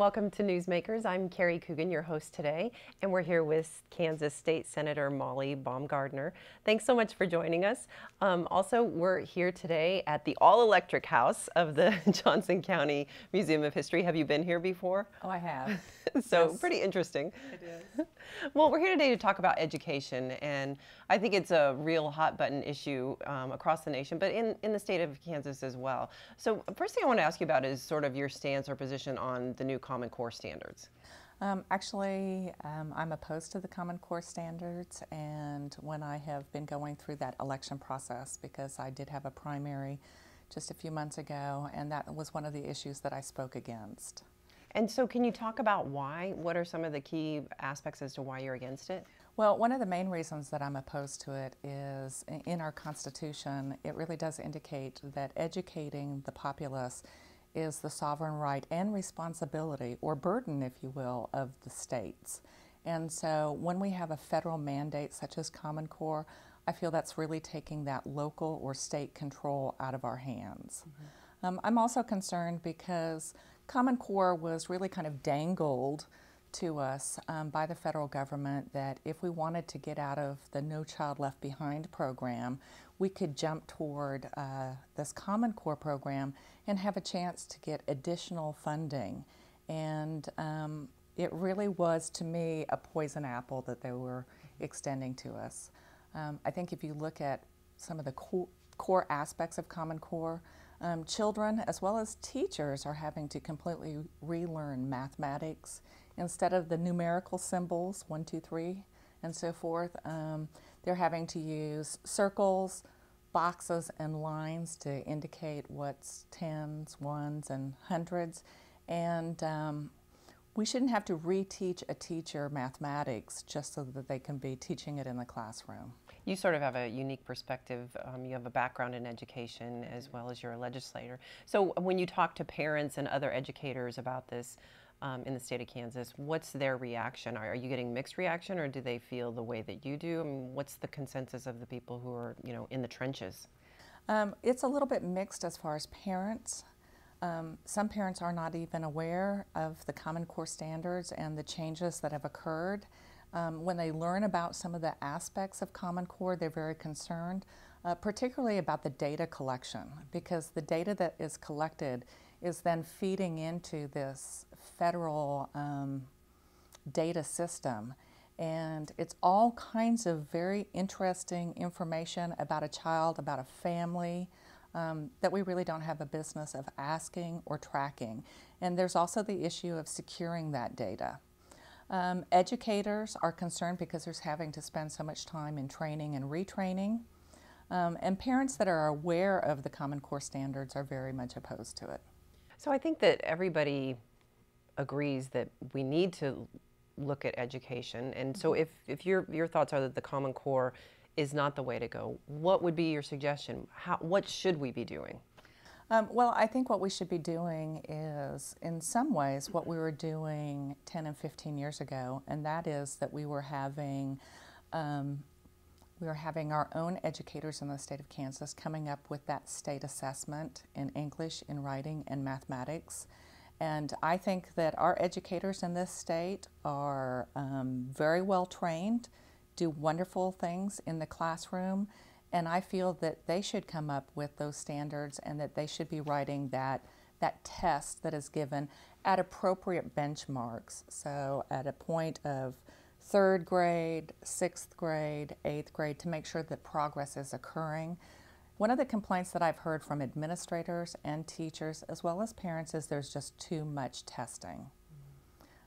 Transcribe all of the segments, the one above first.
welcome to Newsmakers. I'm Carrie Coogan, your host today, and we're here with Kansas State Senator Molly Baumgardner. Thanks so much for joining us. Also, we're here today at the all-electric house of the Johnson County Museum of History. Have you been here before? Oh, I have. So Yes. pretty interesting. It is. Well, we're here today to talk about education, and I think it's a real hot-button issue across the nation, but in the state of Kansas as well. So first thing I want to ask you about is sort of your stance or position on the new Common Core standards. Actually, I'm opposed to the Common Core standards, and when I have been going through that election process, because I did have a primary just a few months ago, and that was one of the issues that I spoke against. And so can you talk about why? What are some of the key aspects as to why you're against it? Well, one of the main reasons that I'm opposed to it is in our Constitution, it really does indicate that educating the populace is the sovereign right and responsibility, or burden, if you will, of the states. And so when we have a federal mandate such as Common Core, I feel that's really taking that local or state control out of our hands. Mm-hmm. I'm also concerned because Common Core was really kind of dangled to us by the federal government that if we wanted to get out of the No Child Left Behind program, we could jump toward this Common Core program and have a chance to get additional funding. And it really was, to me, a poison apple that they were extending to us. I think if you look at some of the core aspects of Common Core, children as well as teachers are having to completely relearn mathematics. Instead of the numerical symbols, 1, 2, 3, and so forth, they're having to use circles, boxes, and lines to indicate what's tens, ones, and hundreds. And we shouldn't have to reteach a teacher mathematics just so that they can be teaching it in the classroom. You sort of have a unique perspective. You have a background in education as well as you're a legislator. So when you talk to parents and other educators about this in the state of Kansas, what's their reaction? Are you getting mixed reaction, or do they feel the way that you do? I mean, what's the consensus of the people who are, in the trenches? It's a little bit mixed as far as parents. Some parents are not even aware of the Common Core standards and the changes that have occurred. When they learn about some of the aspects of Common Core, they're very concerned, particularly about the data collection, because the data that is collected is then feeding into this federal data system. And it's all kinds of very interesting information about a child, about a family, that we really don't have a business of asking or tracking. And there's also the issue of securing that data. Educators are concerned because they're having to spend so much time in training and retraining. And parents that are aware of the Common Core standards are very much opposed to it. So I think that everybody agrees that we need to look at education. And so if your thoughts are that the Common Core is not the way to go, what would be your suggestion? What should we be doing? Well, I think what we should be doing is, in some ways, what we were doing 10 and 15 years ago, and that is that we were having our own educators in the state of Kansas coming up with that state assessment in English, in writing, and mathematics. And I think that our educators in this state are very well trained, do wonderful things in the classroom, and I feel that they should come up with those standards and that they should be writing that test that is given at appropriate benchmarks. So at a point of 3rd grade, 6th grade, 8th grade, to make sure that progress is occurring. One of the complaints that I've heard from administrators and teachers as well as parents is there's just too much testing.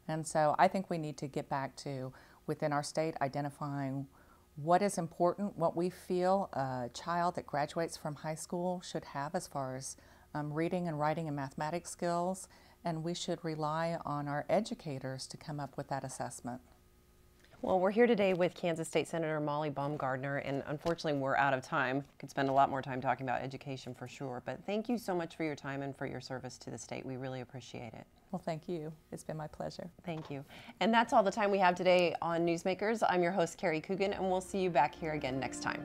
And so I think we need to get back to, within our state, identifying what is important, what we feel a child that graduates from high school should have as far as reading and writing and mathematics skills, and we should rely on our educators to come up with that assessment. Well, we're here today with Kansas State Senator Molly Baumgardner, and unfortunately we're out of time. Could spend a lot more time talking about education for sure, but thank you so much for your time and for your service to the state. We really appreciate it. Well, thank you. It's been my pleasure. Thank you. And that's all the time we have today on Newsmakers. I'm your host, Carrie Coogan, and we'll see you back here again next time.